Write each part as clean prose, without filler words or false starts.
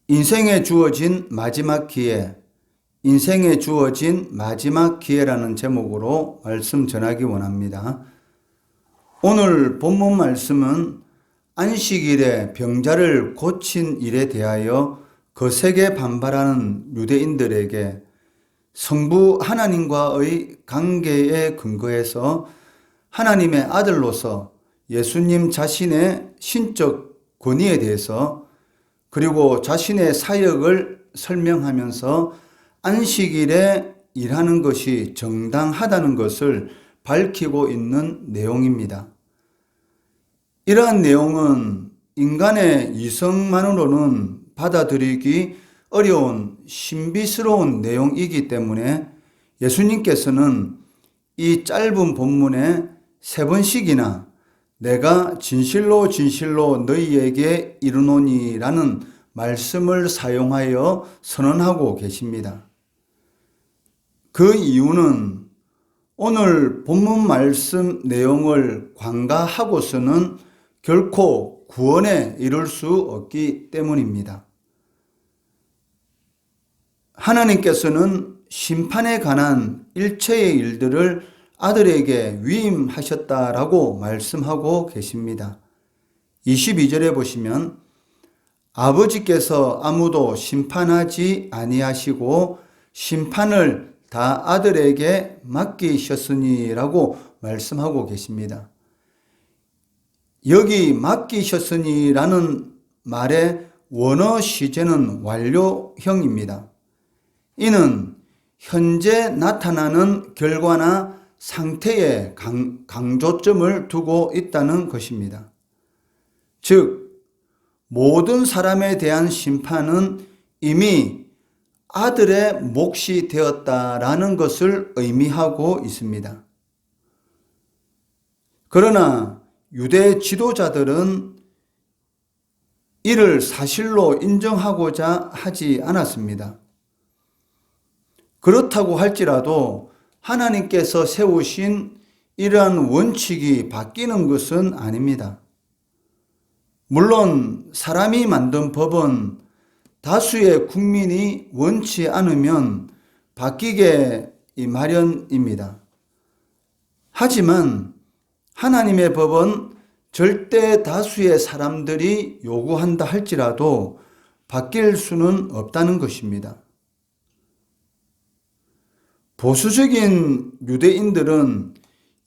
인생에 주어진 마지막 기회, 인생에 주어진 마지막 기회라는 제목으로 말씀 전하기 원합니다. 오늘 본문 말씀은 안식일에 병자를 고친 일에 대하여 거세게 반발하는 유대인들에게 성부 하나님과의 관계에 근거해서 하나님의 아들로서 예수님 자신의 신적 권위에 대해서 그리고 자신의 사역을 설명하면서 안식일에 일하는 것이 정당하다는 것을 밝히고 있는 내용입니다. 이러한 내용은 인간의 이성만으로는 받아들이기 어려운 신비스러운 내용이기 때문에 예수님께서는 이 짧은 본문에 3번씩이나 내가 진실로 진실로 너희에게 이르노니라는 말씀을 사용하여 선언하고 계십니다. 그 이유는 오늘 본문 말씀 내용을 관가하고서는 결코 구원에 이를 수 없기 때문입니다. 하나님께서는 심판에 관한 일체의 일들을 아들에게 위임하셨다라고 말씀하고 계십니다. 22절에 보시면 아버지께서 아무도 심판하지 아니하시고 심판을 다 아들에게 맡기셨으니라고 말씀하고 계십니다. 여기 맡기셨으니라는 말의 원어 시제는 완료형입니다. 이는 현재 나타나는 결과나 상태에 강조점을 두고 있다는 것입니다. 즉, 모든 사람에 대한 심판은 이미 아들의 몫이 되었다라는 것을 의미하고 있습니다. 그러나 유대 지도자들은 이를 사실로 인정하고자 하지 않았습니다. 그렇다고 할지라도 하나님께서 세우신 이러한 원칙이 바뀌는 것은 아닙니다. 물론 사람이 만든 법은 다수의 국민이 원치 않으면 바뀌게 마련입니다. 하지만 하나님의 법은 절대 다수의 사람들이 요구한다 할지라도 바뀔 수는 없다는 것입니다. 보수적인 유대인들은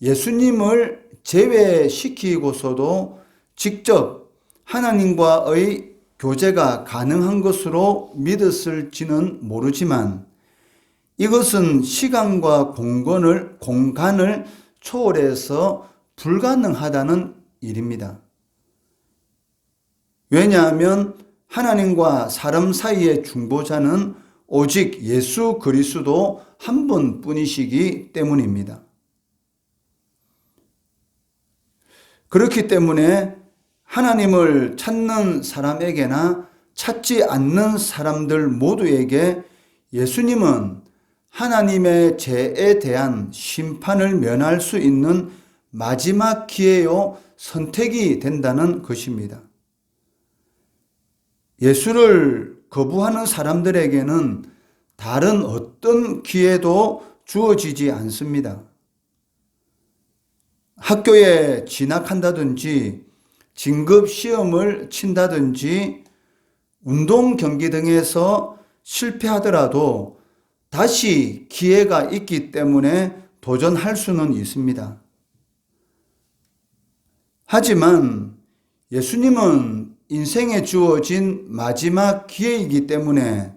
예수님을 제외시키고서도 직접 하나님과의 교제가 가능한 것으로 믿었을지는 모르지만 이것은 시간과 공간을 초월해서 불가능하다는 일입니다. 왜냐하면 하나님과 사람 사이의 중보자는 오직 예수 그리스도 한 분뿐이시기 때문입니다. 그렇기 때문에 하나님을 찾는 사람에게나 찾지 않는 사람들 모두에게 예수님은 하나님의 죄에 대한 심판을 면할 수 있는 마지막 기회요 선택이 된다는 것입니다. 예수를 거부하는 사람들에게는 다른 어떤 기회도 주어지지 않습니다. 학교에 진학한다든지 진급 시험을 친다든지 운동 경기 등에서 실패하더라도 다시 기회가 있기 때문에 도전할 수는 있습니다. 하지만 예수님은 인생에 주어진 마지막 기회이기 때문에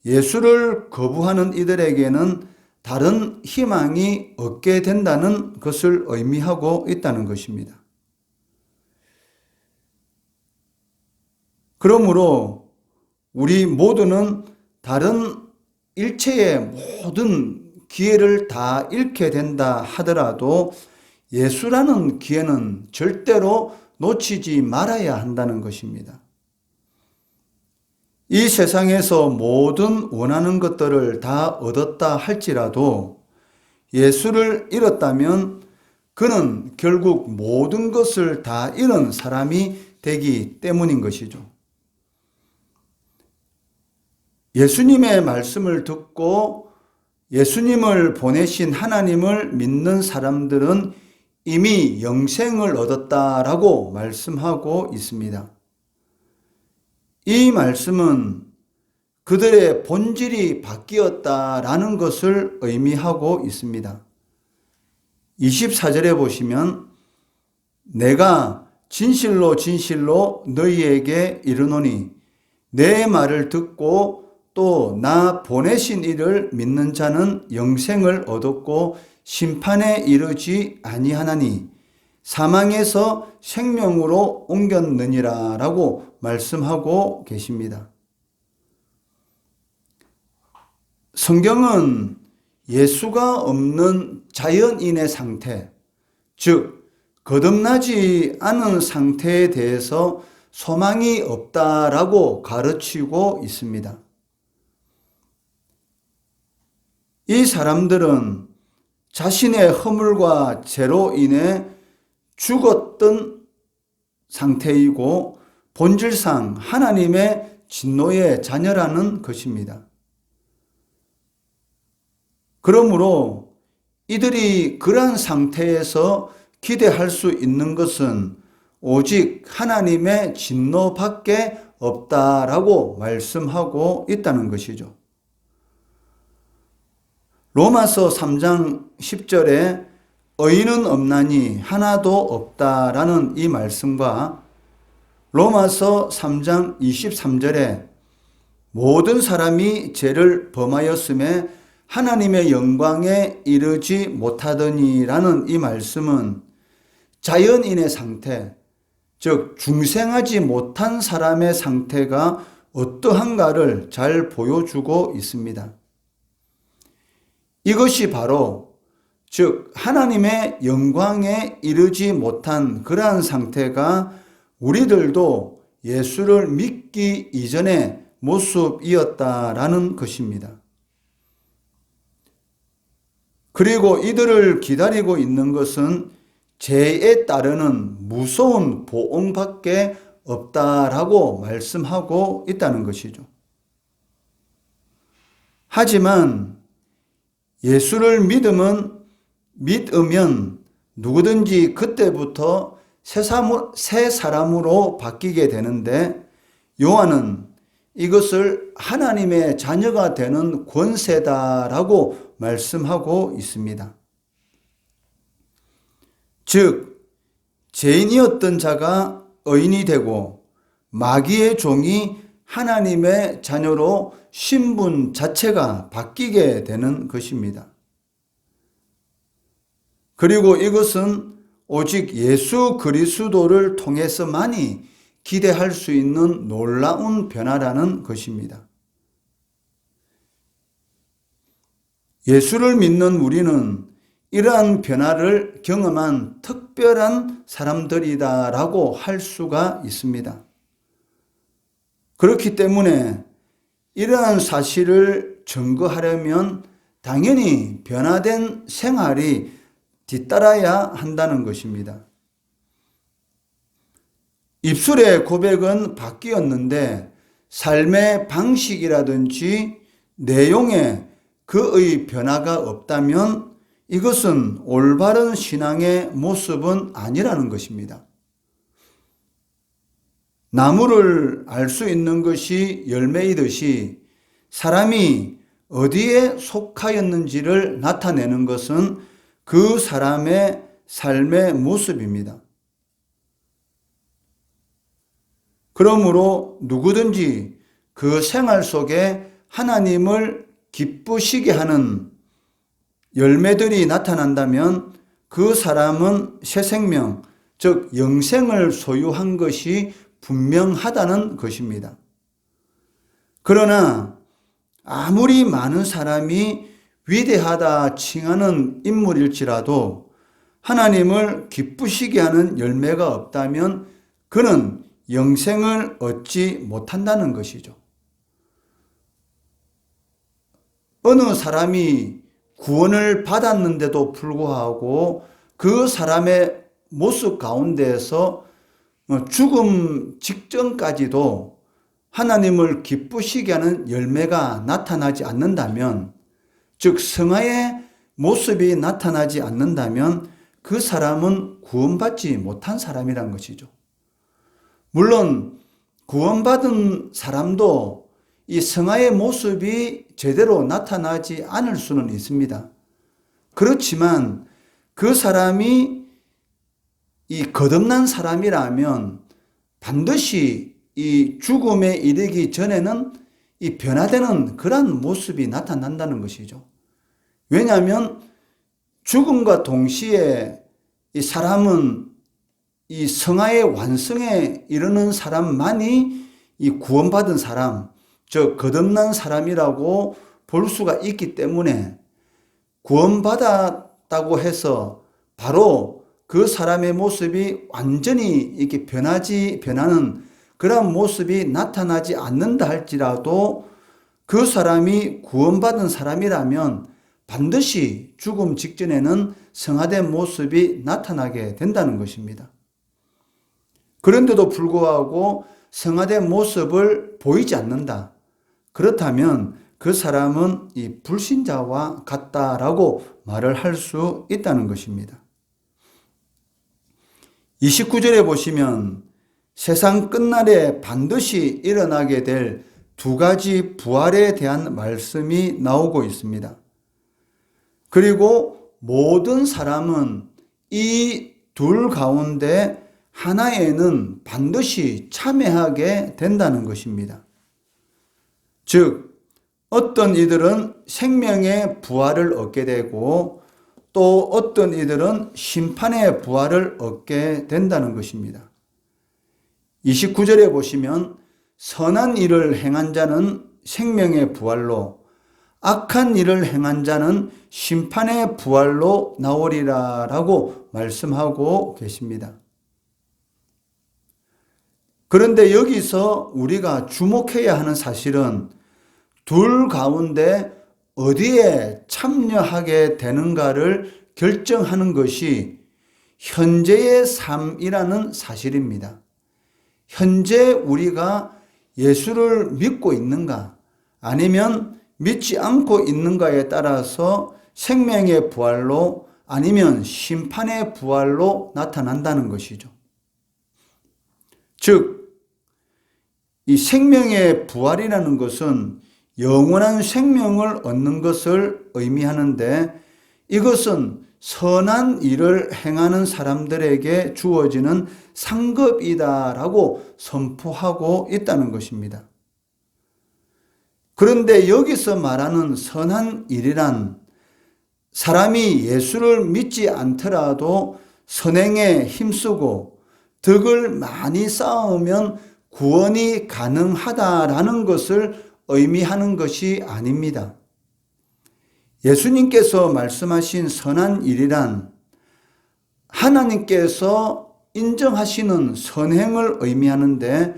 예수를 거부하는 이들에게는 다른 희망이 없게 된다는 것을 의미하고 있다는 것입니다. 그러므로 우리 모두는 다른 일체의 모든 기회를 다 잃게 된다 하더라도 예수라는 기회는 절대로 놓치지 말아야 한다는 것입니다. 이 세상에서 모든 원하는 것들을 다 얻었다 할지라도 예수를 잃었다면 그는 결국 모든 것을 다 잃은 사람이 되기 때문인 것이죠. 예수님의 말씀을 듣고 예수님을 보내신 하나님을 믿는 사람들은 이미 영생을 얻었다라고 말씀하고 있습니다. 이 말씀은 그들의 본질이 바뀌었다라는 것을 의미하고 있습니다. 24절에 보시면 내가 진실로 진실로 너희에게 이르노니 내 말을 듣고 또 나 보내신 이를 믿는 자는 영생을 얻었고 심판에 이르지 아니하나니 사망에서 생명으로 옮겼느니라 라고 말씀하고 계십니다. 성경은 예수가 없는 자연인의 상태, 즉 거듭나지 않은 상태에 대해서 소망이 없다라고 가르치고 있습니다. 이 사람들은 자신의 허물과 죄로 인해 죽었던 상태이고 본질상 하나님의 진노의 자녀라는 것입니다. 그러므로 이들이 그러한 상태에서 기대할 수 있는 것은 오직 하나님의 진노밖에 없다라고 말씀하고 있다는 것이죠. 로마서 3장 10절에 의인은 없나니 하나도 없다라는 이 말씀과 로마서 3장 23절에 모든 사람이 죄를 범하였음에 하나님의 영광에 이르지 못하더니라는 이 말씀은 자연인의 상태, 즉 중생하지 못한 사람의 상태가 어떠한가를 잘 보여주고 있습니다. 이것이 바로 즉 하나님의 영광에 이르지 못한 그러한 상태가 우리들도 예수를 믿기 이전의 모습이었다라는 것입니다. 그리고 이들을 기다리고 있는 것은 죄에 따르는 무서운 보응밖에 없다라고 말씀하고 있다는 것이죠. 하지만 예수를 믿으면 누구든지 그때부터 새 사람으로 바뀌게 되는데 요한은 이것을 하나님의 자녀가 되는 권세다라고 말씀하고 있습니다. 즉 죄인이었던 자가 의인이 되고 마귀의 종이 하나님의 자녀로 신분 자체가 바뀌게 되는 것입니다. 그리고 이것은 오직 예수 그리스도를 통해서만이 기대할 수 있는 놀라운 변화라는 것입니다. 예수를 믿는 우리는 이러한 변화를 경험한 특별한 사람들이다라고 할 수가 있습니다. 그렇기 때문에 이러한 사실을 증거하려면 당연히 변화된 생활이 뒤따라야 한다는 것입니다. 입술의 고백은 바뀌었는데 삶의 방식이라든지 내용에 그의 변화가 없다면 이것은 올바른 신앙의 모습은 아니라는 것입니다. 나무를 알 수 있는 것이 열매이듯이 사람이 어디에 속하였는지를 나타내는 것은 그 사람의 삶의 모습입니다. 그러므로 누구든지 그 생활 속에 하나님을 기쁘시게 하는 열매들이 나타난다면 그 사람은 새 생명, 즉 영생을 소유한 것이 분명하다는 것입니다. 그러나 아무리 많은 사람이 위대하다 칭하는 인물일지라도 하나님을 기쁘시게 하는 열매가 없다면 그는 영생을 얻지 못한다는 것이죠. 어느 사람이 구원을 받았는데도 불구하고 그 사람의 모습 가운데에서 죽음 직전까지도 하나님을 기쁘시게 하는 열매가 나타나지 않는다면, 즉 성화의 모습이 나타나지 않는다면 그 사람은 구원받지 못한 사람이란 것이죠. 물론 구원받은 사람도 이 성화의 모습이 제대로 나타나지 않을 수는 있습니다. 그렇지만 그 사람이 이 거듭난 사람이라면 반드시 이 죽음에 이르기 전에는 이 변화되는 그런 모습이 나타난다는 것이죠. 왜냐하면 죽음과 동시에 이 사람은 이 성화의 완성에 이르는 사람만이 이 구원받은 사람, 즉 거듭난 사람이라고 볼 수가 있기 때문에 구원받았다고 해서 바로 그 사람의 모습이 완전히 이렇게 변하는 그런 모습이 나타나지 않는다 할지라도 그 사람이 구원받은 사람이라면 반드시 죽음 직전에는 성화된 모습이 나타나게 된다는 것입니다. 그런데도 불구하고 성화된 모습을 보이지 않는다. 그렇다면 그 사람은 이 불신자와 같다라고 말을 할 수 있다는 것입니다. 29절에 보시면 세상 끝날에 반드시 일어나게 될 두 가지 부활에 대한 말씀이 나오고 있습니다. 그리고 모든 사람은 이 둘 가운데 하나에는 반드시 참여하게 된다는 것입니다. 즉, 어떤 이들은 생명의 부활을 얻게 되고 또 어떤 이들은 심판의 부활을 얻게 된다는 것입니다. 29절에 보시면 선한 일을 행한 자는 생명의 부활로, 악한 일을 행한 자는 심판의 부활로 나오리라 라고 말씀하고 계십니다. 그런데 여기서 우리가 주목해야 하는 사실은 둘 가운데 어디에 참여하게 되는가를 결정하는 것이 현재의 삶이라는 사실입니다. 현재 우리가 예수를 믿고 있는가 아니면 믿지 않고 있는가에 따라서 생명의 부활로 아니면 심판의 부활로 나타난다는 것이죠. 즉, 이 생명의 부활이라는 것은 영원한 생명을 얻는 것을 의미하는데 이것은 선한 일을 행하는 사람들에게 주어지는 상급이다라고 선포하고 있다는 것입니다. 그런데 여기서 말하는 선한 일이란 사람이 예수를 믿지 않더라도 선행에 힘쓰고 덕을 많이 쌓으면 구원이 가능하다라는 것을 의미하는 것이 아닙니다. 예수님께서 말씀하신 선한 일이란 하나님께서 인정하시는 선행을 의미하는데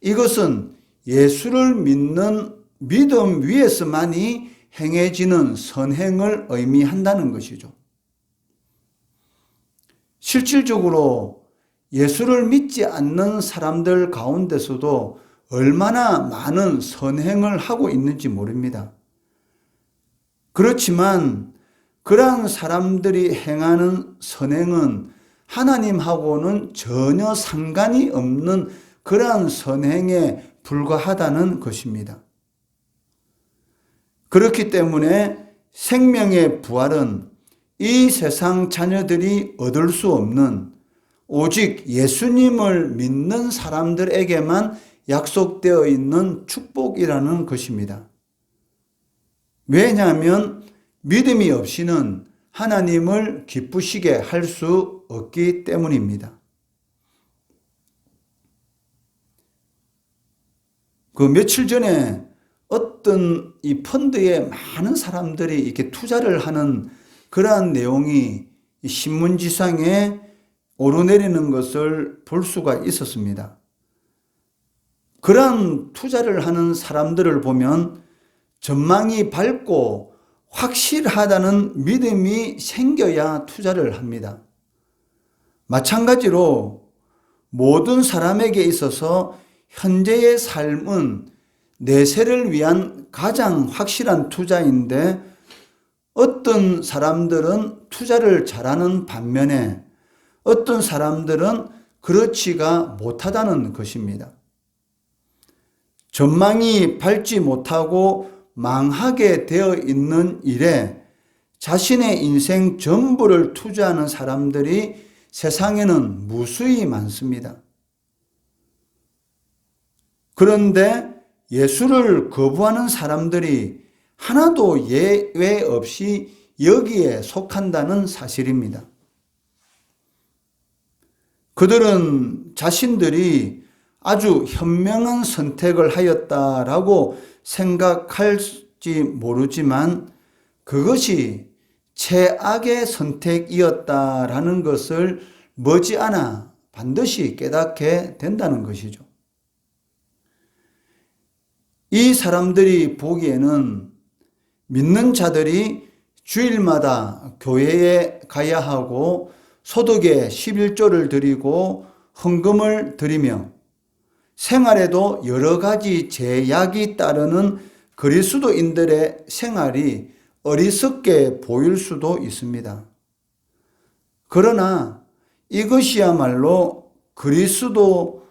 이것은 예수를 믿는 믿음 위에서만이 행해지는 선행을 의미한다는 것이죠. 실질적으로 예수를 믿지 않는 사람들 가운데서도 얼마나 많은 선행을 하고 있는지 모릅니다. 그렇지만 그러한 사람들이 행하는 선행은 하나님하고는 전혀 상관이 없는 그러한 선행에 불과하다는 것입니다. 그렇기 때문에 생명의 부활은 이 세상 자녀들이 얻을 수 없는 오직 예수님을 믿는 사람들에게만 약속되어 있는 축복이라는 것입니다. 왜냐하면 믿음이 없이는 하나님을 기쁘시게 할 수 없기 때문입니다. 그 며칠 전에 어떤 이 펀드에 많은 사람들이 이렇게 투자를 하는 그러한 내용이 신문지상에 오르내리는 것을 볼 수가 있었습니다. 그러한 투자를 하는 사람들을 보면 전망이 밝고 확실하다는 믿음이 생겨야 투자를 합니다. 마찬가지로 모든 사람에게 있어서 현재의 삶은 내세를 위한 가장 확실한 투자인데 어떤 사람들은 투자를 잘하는 반면에 어떤 사람들은 그렇지가 못하다는 것입니다. 전망이 밝지 못하고 망하게 되어 있는 일에 자신의 인생 전부를 투자하는 사람들이 세상에는 무수히 많습니다. 그런데 예수를 거부하는 사람들이 하나도 예외 없이 여기에 속한다는 사실입니다. 그들은 자신들이 아주 현명한 선택을 하였다라고 생각할지 모르지만 그것이 최악의 선택이었다라는 것을 머지않아 반드시 깨닫게 된다는 것이죠. 이 사람들이 보기에는 믿는 자들이 주일마다 교회에 가야 하고 소득의 11조를 드리고 헌금을 드리며 생활에도 여러 가지 제약이 따르는 그리스도인들의 생활이 어리석게 보일 수도 있습니다. 그러나 이것이야말로 그리스도인들의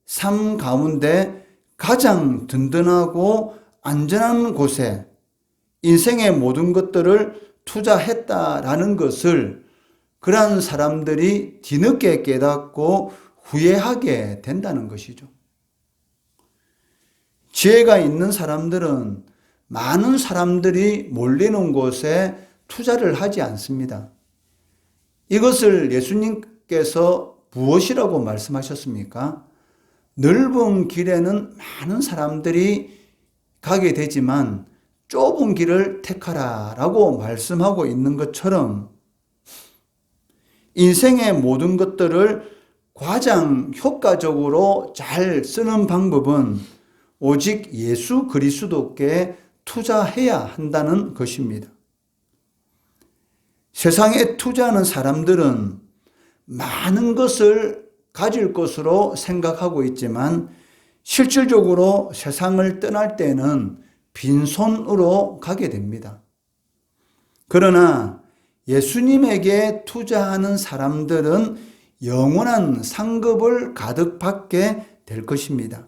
삶 가운데 가장 든든하고 안전한 곳에 인생의 모든 것들을 투자했다라는 것을 그러한 사람들이 뒤늦게 깨닫고 후회하게 된다는 것이죠. 지혜가 있는 사람들은 많은 사람들이 몰리는 곳에 투자를 하지 않습니다. 이것을 예수님께서 무엇이라고 말씀하셨습니까? 넓은 길에는 많은 사람들이 가게 되지만 좁은 길을 택하라 라고 말씀하고 있는 것처럼 인생의 모든 것들을 가장 효과적으로 잘 쓰는 방법은 오직 예수 그리스도께 투자해야 한다는 것입니다. 세상에 투자하는 사람들은 많은 것을 가질 것으로 생각하고 있지만 실질적으로 세상을 떠날 때는 빈손으로 가게 됩니다. 그러나 예수님에게 투자하는 사람들은 영원한 상급을 가득 받게 될 것입니다.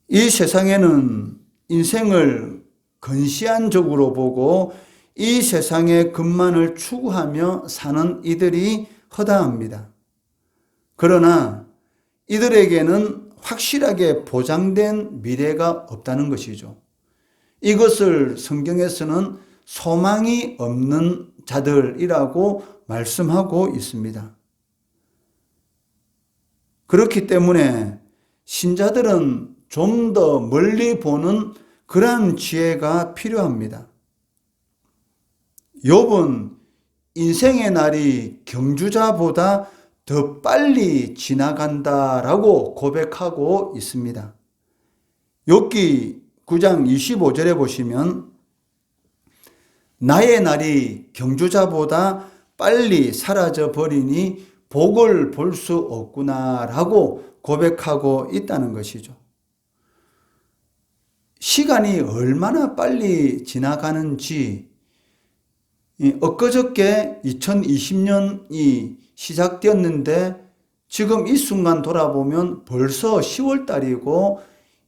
이 세상에는 인생을 근시안적으로 보고 이 세상의 것만을 추구하며 사는 이들이 허다합니다. 그러나 이들에게는 확실하게 보장된 미래가 없다는 것이죠. 이것을 성경에서는 소망이 없는 자들이라고 말씀하고 있습니다. 그렇기 때문에 신자들은 좀 더 멀리 보는 그러한 지혜가 필요합니다. 욥은 인생의 날이 경주자보다 더 빨리 지나간다라고 고백하고 있습니다. 욥기 9장 25절에 보시면 나의 날이 경주자보다 빨리 사라져 버리니 복을 볼 수 없구나라고 고백하고 있다는 것이죠. 시간이 얼마나 빨리 지나가는지 엊그저께 2020년이 시작되었는데 지금 이 순간 돌아보면 벌써 10월 달이고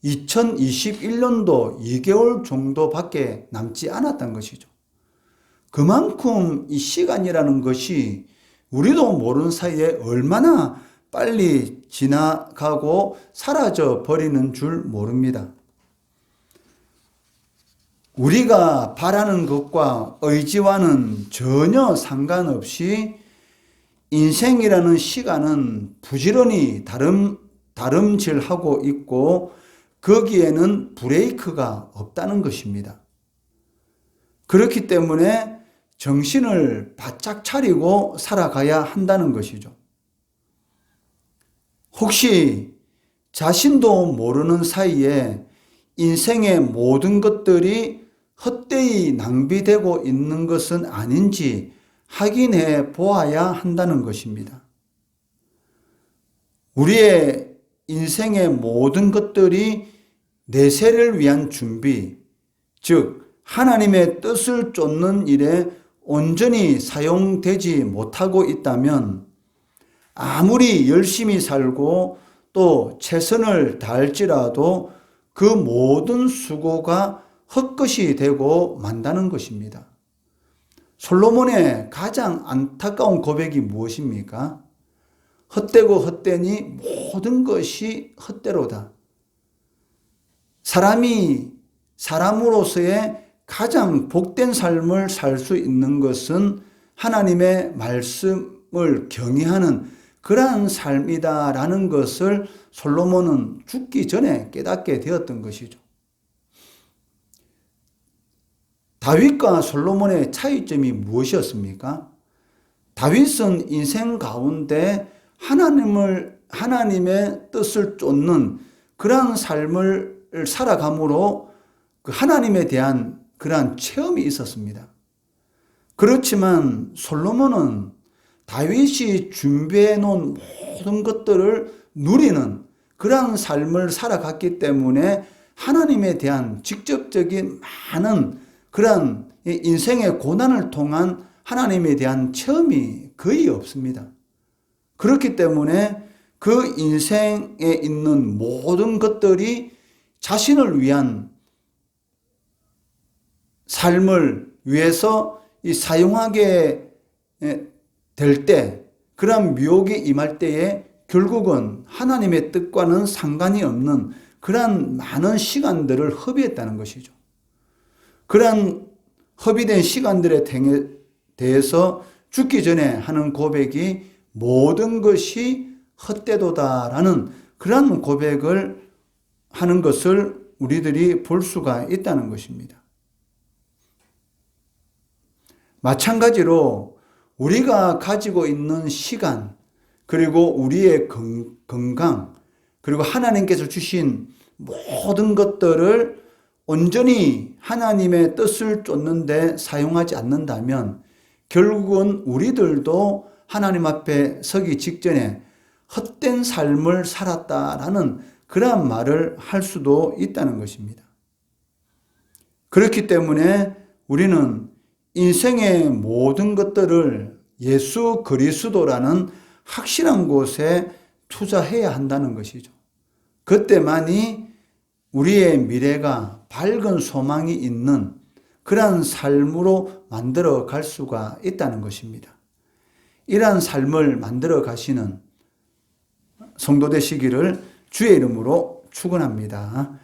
2021년도 2개월 정도밖에 남지 않았던 것이죠. 그만큼 이 시간이라는 것이 우리도 모르는 사이에 얼마나 빨리 지나가고 사라져 버리는 줄 모릅니다. 우리가 바라는 것과 의지와는 전혀 상관없이 인생이라는 시간은 부지런히 다름질하고 있고 거기에는 브레이크가 없다는 것입니다. 그렇기 때문에 정신을 바짝 차리고 살아가야 한다는 것이죠. 혹시 자신도 모르는 사이에 인생의 모든 것들이 헛되이 낭비되고 있는 것은 아닌지 확인해 보아야 한다는 것입니다. 우리의 인생의 모든 것들이 내세를 위한 준비, 즉 하나님의 뜻을 쫓는 일에 온전히 사용되지 못하고 있다면 아무리 열심히 살고 또 최선을 다할지라도 그 모든 수고가 헛것이 되고 만다는 것입니다. 솔로몬의 가장 안타까운 고백이 무엇입니까? 헛되고 헛되니 모든 것이 헛되로다. 사람이 사람으로서의 가장 복된 삶을 살 수 있는 것은 하나님의 말씀을 경외하는 그러한 삶이다라는 것을 솔로몬은 죽기 전에 깨닫게 되었던 것이죠. 다윗과 솔로몬의 차이점이 무엇이었습니까? 다윗은 인생 가운데 하나님의 뜻을 쫓는 그러한 삶을 살아감으로 그 하나님에 대한 그러한 체험이 있었습니다. 그렇지만 솔로몬은 다윗이 준비해 놓은 모든 것들을 누리는 그러한 삶을 살아갔기 때문에 하나님에 대한 직접적인 많은 그러한 인생의 고난을 통한 하나님에 대한 체험이 거의 없습니다. 그렇기 때문에 그 인생에 있는 모든 것들이 자신을 위한 삶을 위해서 사용하게 될 때, 그런 미혹이 임할 때에 결국은 하나님의 뜻과는 상관이 없는 그러한 많은 시간들을 허비했다는 것이죠. 그러한 허비된 시간들에 대해서 죽기 전에 하는 고백이 모든 것이 헛되도다라는 그런 고백을 하는 것을 우리들이 볼 수가 있다는 것입니다. 마찬가지로 우리가 가지고 있는 시간, 그리고 우리의 건강, 그리고 하나님께서 주신 모든 것들을 온전히 하나님의 뜻을 쫓는 데 사용하지 않는다면 결국은 우리들도 하나님 앞에 서기 직전에 헛된 삶을 살았다라는 그러한 말을 할 수도 있다는 것입니다. 그렇기 때문에 우리는 인생의 모든 것들을 예수 그리스도라는 확실한 곳에 투자해야 한다는 것이죠. 그때만이 우리의 미래가 밝은 소망이 있는 그러한 삶으로 만들어 갈 수가 있다는 것입니다. 이러한 삶을 만들어 가시는 성도 되시기를 주의 이름으로 축원합니다.